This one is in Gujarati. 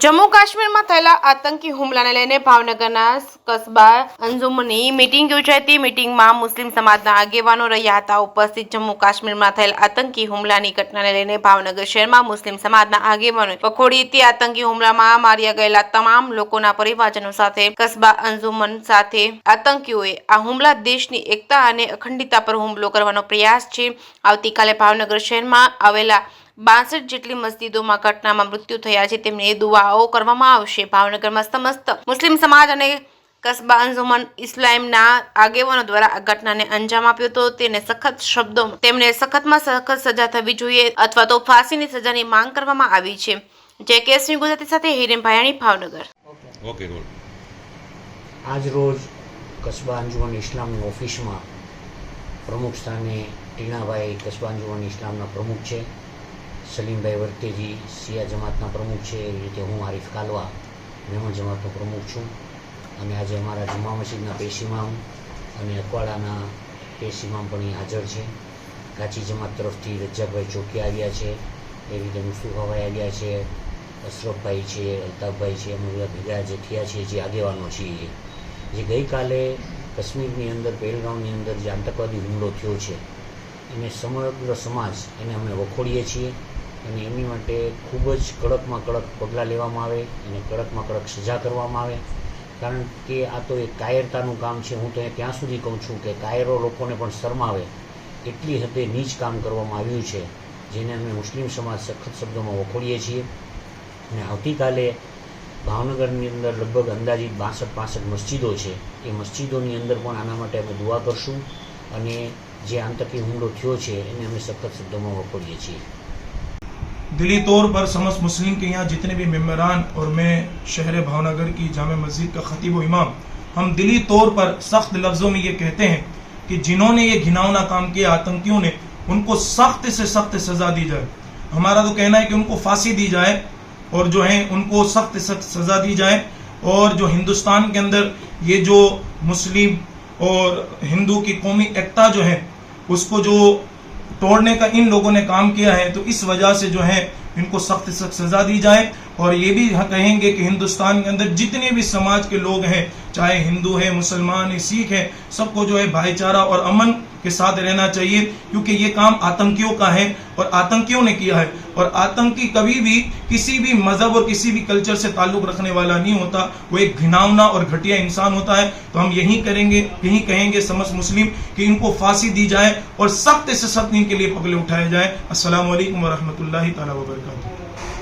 જમ્મુ કાશ્મીરમાં થયેલા આતંકી હુમલાને લઈને ભાવનગરના કસ્બા અંજુમની મીટિંગ યોજાઈ હતી। મીટિંગમાં મુસ્લિમ સમાજના આગેવાનો રહ્યા હતા ઉપસ્થિત। જમ્મુ કાશ્મીરમાં થયેલ આતંકી હુમલાની ઘટનાને લઈને ભાવનગર શહેરમાં મુસ્લિમ સમાજના આગેવાનોએ વખોડી હતી। આતંકી હુમલામાં માર્યા ગયેલા તમામ લોકોના પરિવારજનો સાથે કસ્બા અંજુમન સાથે આતંકીઓએ આ હુમલા દેશની એકતા અને અખંડિતતા પર હુમલો કરવાનો પ્રયાસ છે। આવતીકાલે ભાવનગર શહેરમાં આવેલા 62 જેટલી મસ્જિદોમાં ઘટનામાં મૃત્યુ થયા છે તેમને દુઆઓ કરવામાં આવશે। ભાવનગરમાં સમસ્ત મુસ્લિમ સમાજ અને કસ્બા અંજુમન ઇસ્લામના આગેવાનો દ્વારા આ ઘટનાને અંજામ આપ્યો હતો। તેમને સખતમાં સખત સજા થવી જોઈએ અથવા તો ફાંસીની સજાની માંગ કરવામાં આવી છે। જે કેસની ગુજરાતી સાથે હિરેન ભાયાણી, ભાવનગર। આજ રોજ કસ્બા અંજુમન ઇસ્લામની ઓફિસમાં પ્રમુખ સ્થાને ટીણાભાઈ કસ્બા અંજુમન ઇસ્લામના પ્રમુખ છે, સલીમભાઈ વર્તેજી શિયા જમાતના પ્રમુખ છે, એવી રીતે હું આરિફ કાલવા મહેમદ જમાતનો પ્રમુખ છું। અને આજે અમારા જુમા મસ્જિદના પેશિમામ અને અકવાડાના પેશિમામ પણ અહીં હાજર છે। કાચી જમાત તરફથી રજાકભાઈ ચોકી આવ્યા છે, એવી રીતે મુસ્તુફાભાઈ આવ્યા છે, અશરફભાઈ છે, અલ્તાફભાઈ છે, અમે બધા ભેગા જે થયા છીએ, જે આગેવાનો છીએ। જે ગઈકાલે કાશ્મીરની અંદર પહેલગામની અંદર જે આતંકવાદી હુમલો થયો છે એને સમગ્ર સમાજ એને અમે વખોડીએ છીએ અને એની માટે ખૂબ જ કડકમાં કડક પગલાં લેવામાં આવે અને કડકમાં કડક સજા કરવામાં આવે। કારણ કે આ તો એક કાયરતાનું કામ છે। હું તો ત્યાં સુધી કહું છું કે કાયરો લોકોને પણ શરમાવે એટલી હદે નીચ કામ કરવામાં આવ્યું છે, જેને અમે મુસ્લિમ સમાજ સખત શબ્દોમાં વખોડીએ છીએ। અને આવતીકાલે ભાવનગરની અંદર લગભગ અંદાજિત 62-65 મસ્જિદો છે, એ મસ્જિદોની અંદર પણ આના માટે અમે દુઆ કરશું અને જે आतंकी હુમલો થયો છે એને અમે सख्त शब्दों में वखोड़िए છીએ। दिली तौर पर समस्त मुस्लिम के यहाँ जितने भी मेम्बरान और मैं शहर भावनगर की जामे मस्जिद का खतीब व इमाम, हम दिली तौर पर सख्त लफ्ज़ों में ये कहते हैं कि जिन्होंने ये घिनौना काम किया आतंकियों ने, उनको सख्त से सख्त सज़ा दी जाए। हमारा तो कहना है कि उनको फांसी दी जाए और जो है उनको सख्त सख्त सज़ा दी जाए। और जो हिंदुस्तान के अंदर ये जो मुस्लिम और हिंदू की कौमी एकता जो है उसको जो तोड़ने का इन लोगों ने काम किया है, तो इस वजह से जो है इनको सख्त सख्त सजा दी जाए। और ये भी कहेंगे कि हिंदुस्तान के अंदर जितने भी समाज के लोग हैं, चाहे हिंदू है, मुसलमान है, सिख है, सबको जो है भाईचारा और अमन के साथ रहना चाहिए, क्योंकि ये काम आतंकियों का है और आतंकियों ने किया है। और आतंकी कभी भी किसी भी मजहब और किसी भी कल्चर से ताल्लुक रखने वाला नहीं होता, वो एक घिनौना और घटिया इंसान होता है। तो हम यही कहेंगे समस्त मुस्लिम कि इनको फांसी दी जाए और सख्त से सख्त इनके लिए पगले उठाए जाए। अस्सलाम वालेकुम व रहमतुल्लाहि तआला व बरकातहू।